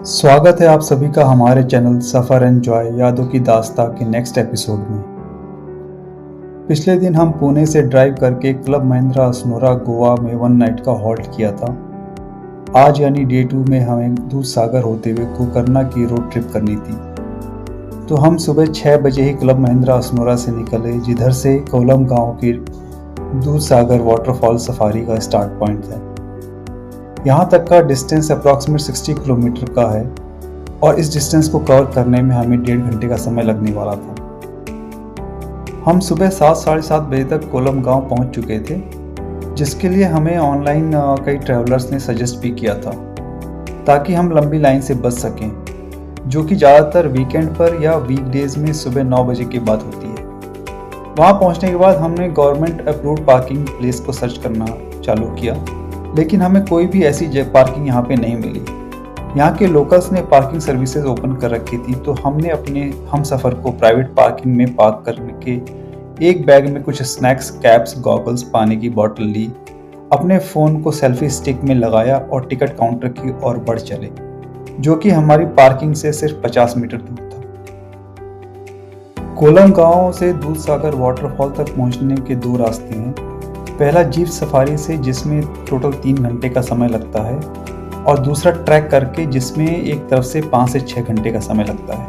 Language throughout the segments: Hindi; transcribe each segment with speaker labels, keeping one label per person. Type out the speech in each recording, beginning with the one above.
Speaker 1: स्वागत है आप सभी का हमारे चैनल सफ़र एंड जॉय यादों की दास्तां के नेक्स्ट एपिसोड में। पिछले दिन हम पुणे से ड्राइव करके क्लब महिंद्रा असनोरा गोवा में वन नाइट का हॉल्ट किया था। आज यानी डे 2 में हमें दूधसागर होते हुए गोकर्णा की रोड ट्रिप करनी थी। तो हम सुबह 6 बजे ही क्लब महिंद्रा असनोरा से निकले, जिधर से कोलम गांव की दूधसागर वाटरफॉल सफारी का स्टार्ट पॉइंट है। यहाँ तक का डिस्टेंस अप्रॉक्सीमेट 60 किलोमीटर का है और इस डिस्टेंस को कवर करने में हमें 1.5 घंटे का समय लगने वाला था। हम सुबह 7-7:30 बजे तक कोलम गांव पहुँच चुके थे, जिसके लिए हमें ऑनलाइन कई ट्रैवलर्स ने सजेस्ट भी किया था ताकि हम लंबी लाइन से बच सकें, जो कि ज़्यादातर वीकेंड पर या वीकडेज में सुबह 9 बजे के बाद होती है। वहाँ पहुँचने के बाद हमने गवर्नमेंट अप्रूव्ड पार्किंग प्लेस को सर्च करना चालू किया, लेकिन हमें कोई भी ऐसी पार्किंग यहाँ पे नहीं मिली। यहाँ के लोकल्स ने पार्किंग सर्विसेज ओपन कर रखी थी, तो हमने अपने हम सफ़र को प्राइवेट पार्किंग में पार्क करने के एक बैग में कुछ स्नैक्स, कैप्स, गॉगल्स, पानी की बोतल ली, अपने फ़ोन को सेल्फी स्टिक में लगाया और टिकट काउंटर की ओर बढ़ चले, जो कि हमारी पार्किंग से सिर्फ 50 मीटर दूर था। कोलम गांव से दूधसागर वाटरफॉल तक पहुंचने के 2 रास्ते हैं। पहला जीप सफारी से, जिसमें टोटल 3 घंटे का समय लगता है, और दूसरा ट्रैक करके, जिसमें एक तरफ से 5 से 6 घंटे का समय लगता है।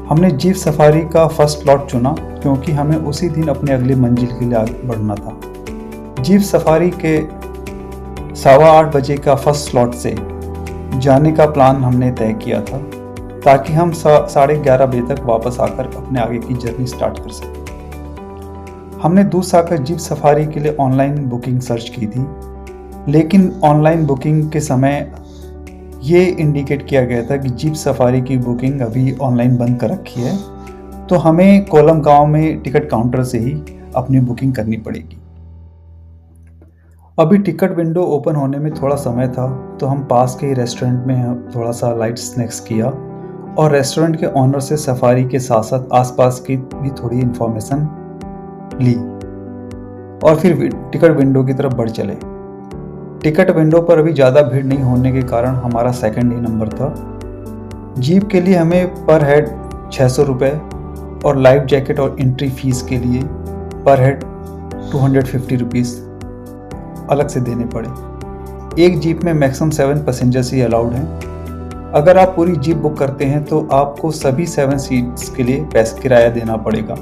Speaker 1: हमने जीप सफारी का फर्स्ट स्लॉट चुना क्योंकि हमें उसी दिन अपने अगले मंजिल के लिए आगे बढ़ना था। जीप सफारी के 8:15 बजे का फर्स्ट स्लॉट से जाने का प्लान हमने तय किया था, ताकि हम 11:30 बजे तक वापस आकर अपने आगे की जर्नी स्टार्ट कर सकें। हमने दूधसागर जीप सफारी के लिए ऑनलाइन बुकिंग सर्च की थी, लेकिन ऑनलाइन बुकिंग के समय ये इंडिकेट किया गया था कि जीप सफारी की बुकिंग अभी ऑनलाइन बंद कर रखी है, तो हमें कोलम गांव में टिकट काउंटर से ही अपनी बुकिंग करनी पड़ेगी। अभी टिकट विंडो ओपन होने में थोड़ा समय था, तो हम पास के ही रेस्टोरेंट में थोड़ा सा लाइट स्नैक्स किया और रेस्टोरेंट के ऑनर से सफारी के साथ साथ आसपास की भी थोड़ी इन्फॉर्मेशन ली और फिर टिकट विंडो की तरफ बढ़ चले। टिकट विंडो पर अभी ज़्यादा भीड़ नहीं होने के कारण हमारा सेकंड ही नंबर था। जीप के लिए हमें पर हेड 600 रुपये और लाइफ जैकेट और एंट्री फीस के लिए पर हेड 250 रुपीज़ अलग से देने पड़े। एक जीप में मैक्सिमम 7 पैसेंजर्स ही अलाउड हैं। अगर आप पूरी जीप बुक करते हैं तो आपको सभी 7 सीट्स के लिए पैसा किराया देना पड़ेगा।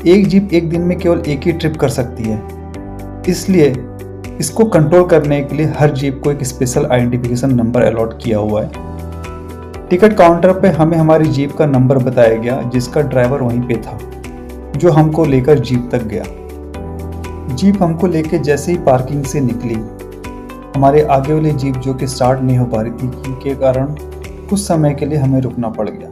Speaker 1: एक जीप एक दिन में केवल एक ही ट्रिप कर सकती है, इसलिए इसको कंट्रोल करने के लिए हर जीप को एक स्पेशल आइडेंटिफिकेशन नंबर अलॉट किया हुआ है। टिकट काउंटर पे हमें हमारी जीप का नंबर बताया गया, जिसका ड्राइवर वहीं पे था, जो हमको लेकर जीप तक गया। जीप हमको लेके जैसे ही पार्किंग से निकली, हमारे आगे वाली जीप जो कि स्टार्ट नहीं हो पा रही थी, के कारण कुछ समय के लिए हमें रुकना पड़ गया।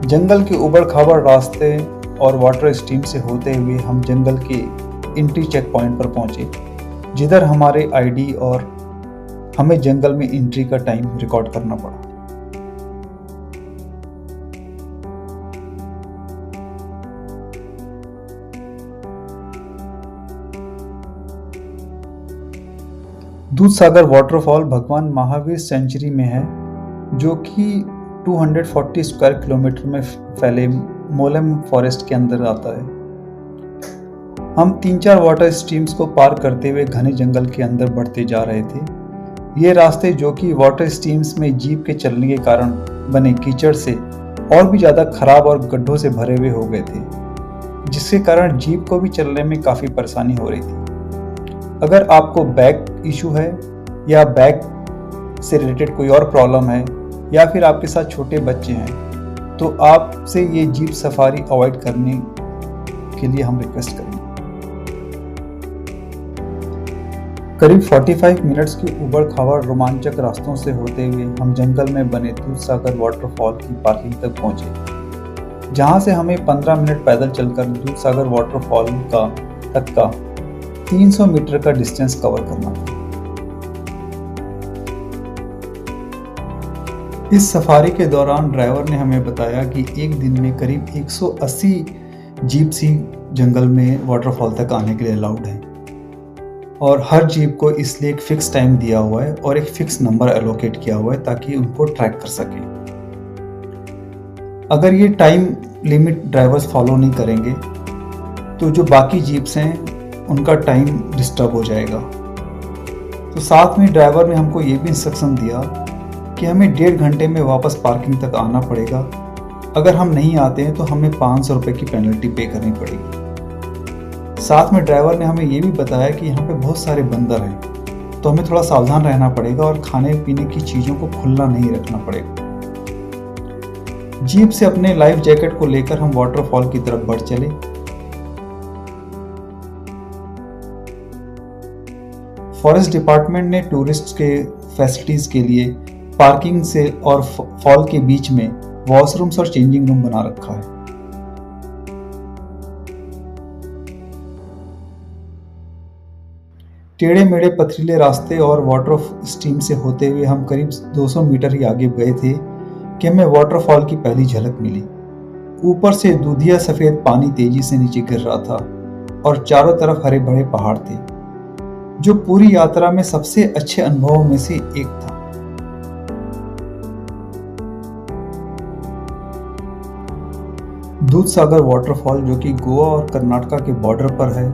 Speaker 1: जंगल के उबड़-खाबड़ रास्ते और वाटर स्ट्रीम से होते हुए हम जंगल के एंट्री चेक पॉइंट पर पहुंचे, जिधर हमारे आईडी और हमें जंगल में एंट्री का टाइम रिकॉर्ड करना पड़ा। दूधसागर वाटरफॉल भगवान महावीर सेंचुरी में है, जो कि 240 स्क्वायर किलोमीटर में फैले मोलेम फॉरेस्ट के अंदर आता है। हम 3-4 वाटर स्ट्रीम्स को पार करते हुए घने जंगल के अंदर बढ़ते जा रहे थे। ये रास्ते, जो कि वाटर स्ट्रीम्स में जीप के चलने के कारण बने कीचड़ से और भी ज़्यादा खराब और गड्ढों से भरे हुए हो गए थे, जिसके कारण जीप को भी चलने में काफ़ी परेशानी हो रही थी। अगर आपको बैक इशू है या बैक से रिलेटेड कोई और प्रॉब्लम है, या फिर आपके साथ छोटे बच्चे हैं, तो आपसे ये जीप सफारी अवॉइड करने इसके लिए हम रिक्वेस्ट करेंगे। करीब 45 मिनट्स की उबड़-खाबड़ रोमांचक रास्तों से होते हुए हम जंगल में बने दूधसागर वाटरफॉल की पार्किंग तक पहुंचे, जहां से हमें 15 मिनट पैदल चलकर दूधसागर वाटरफॉल तक का 300 मीटर का डिस्टेंस कवर करना था। इस सफारी के दौरान ड्राइवर ने हमें बताया कि एक दिन में करीब 180 जीप्सी जंगल में वाटरफॉल तक आने के लिए अलाउड है और हर जीप को इसलिए एक फिक्स टाइम दिया हुआ है और एक फिक्स नंबर एलोकेट किया हुआ है ताकि उनको ट्रैक कर सके। अगर ये टाइम लिमिट ड्राइवर्स फॉलो नहीं करेंगे तो जो बाकी जीप्स हैं उनका टाइम डिस्टर्ब हो जाएगा। तो साथ में ड्राइवर ने हमको ये भी इंस्ट्रक्शन दिया कि हमें 1.5 घंटे में वापस पार्किंग तक आना पड़ेगा। अगर हम नहीं आते हैं तो हमें 500 रुपये की पेनल्टी पे करनी पड़ेगी। साथ में ड्राइवर ने हमें ये भी बताया कि यहाँ पे बहुत सारे बंदर हैं, तो हमें थोड़ा सावधान रहना पड़ेगा और खाने पीने की चीज़ों को खुला नहीं रखना पड़ेगा। जीप से अपने लाइफ जैकेट को लेकर हम वाटरफॉल की तरफ बढ़ चले। फॉरेस्ट डिपार्टमेंट ने टूरिस्ट के फैसिलिटीज के लिए पार्किंग से और फॉल के बीच में वॉशरूम्स और चेंजिंग रूम बना रखा है। टेढ़े मेढ़े पथरीले रास्ते और वाटर स्ट्रीम से होते हुए हम करीब 200 मीटर ही आगे गए थे कि हमें वाटरफॉल की पहली झलक मिली। ऊपर से दूधिया सफेद पानी तेजी से नीचे गिर रहा था और चारों तरफ हरे भरे पहाड़ थे, जो पूरी यात्रा में सबसे अच्छे अनुभवों में से एक था। दूधसागर वाटरफॉल, जो कि गोवा और कर्नाटक के बॉर्डर पर है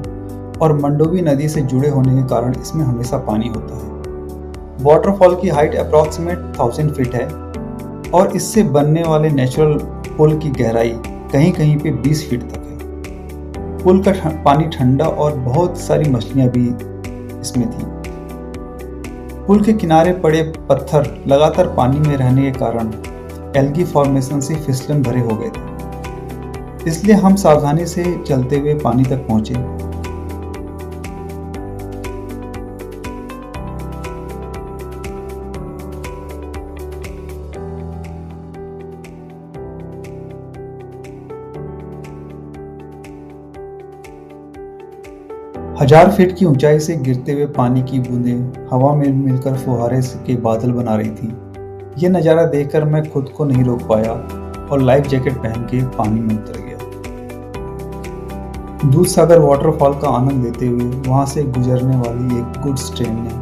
Speaker 1: और मंडोवी नदी से जुड़े होने के कारण इसमें हमेशा पानी होता है। वाटरफॉल की हाइट अप्रॉक्सीमेट 1000 फीट है और इससे बनने वाले नेचुरल पुल की गहराई कहीं कहीं पे 20 फीट तक है। पुल का पानी ठंडा और बहुत सारी मछलियां भी इसमें थी। पुल के किनारे पड़े पत्थर लगातार पानी में रहने के कारण एल्गी फॉर्मेशन से फिसलन भरे हो गए थे, इसलिए हम सावधानी से चलते हुए पानी तक पहुंचे। हजार फीट की ऊंचाई से गिरते हुए पानी की बूंदें हवा में मिलकर फुहारे के बादल बना रही थी। यह नज़ारा देखकर मैं खुद को नहीं रोक पाया और लाइफ जैकेट पहन के पानी में उतर गया। दूधसागर वाटरफॉल का आनंद लेते हुए वहां से गुजरने वाली एक गुड्स ट्रेन ने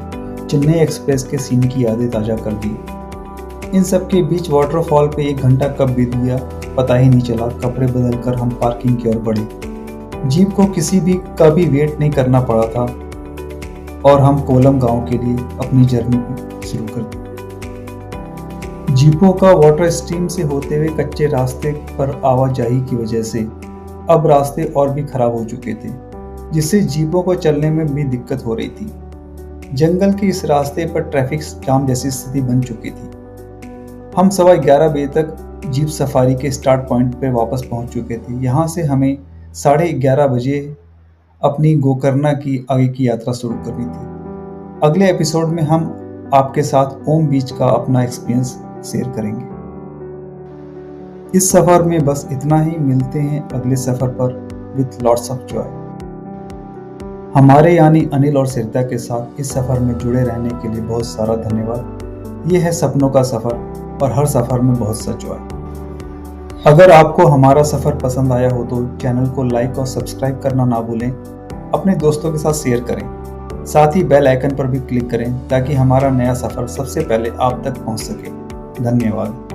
Speaker 1: चेन्नई एक्सप्रेस के सीन की यादें ताज़ा कर दी। इन सब के बीच वाटरफॉल पे 1 घंटा कब बीत गया पता ही नहीं चला। कपड़े बदलकर हम पार्किंग की ओर बढ़े। जीप को किसी भी का भी वेट नहीं करना पड़ा था और हम कोलम गांव के लिए अपनी जर्नी शुरू कर दी। जीपों का वाटर स्ट्रीम से होते हुए कच्चे रास्ते पर आवाजाही की वजह से अब रास्ते और भी खराब हो चुके थे, जिससे जीपों को चलने में भी दिक्कत हो रही थी। जंगल के इस रास्ते पर ट्रैफिक जाम जैसी स्थिति बन चुकी थी। हम 11:15 बजे तक जीप सफारी के स्टार्ट पॉइंट पर वापस पहुंच चुके थे। यहाँ से हमें 11:30 बजे अपनी गोकर्णा की आगे की यात्रा शुरू करनी थी। अगले एपिसोड में हम आपके साथ ओम बीच का अपना एक्सपीरियंस शेयर करेंगे। इस सफर में बस इतना ही। मिलते हैं अगले सफर पर विथ लॉट्स ऑफ जॉय। हमारे यानी अनिल और सरिता के साथ इस सफर में जुड़े रहने के लिए बहुत सारा धन्यवाद। ये है सपनों का सफर और हर सफर में बहुत सा जॉय। अगर आपको हमारा सफ़र पसंद आया हो तो चैनल को लाइक और सब्सक्राइब करना ना भूलें। अपने दोस्तों के साथ शेयर करें। साथ ही बेल आइकन पर भी क्लिक करें ताकि हमारा नया सफ़र सबसे पहले आप तक पहुंच सके। धन्यवाद।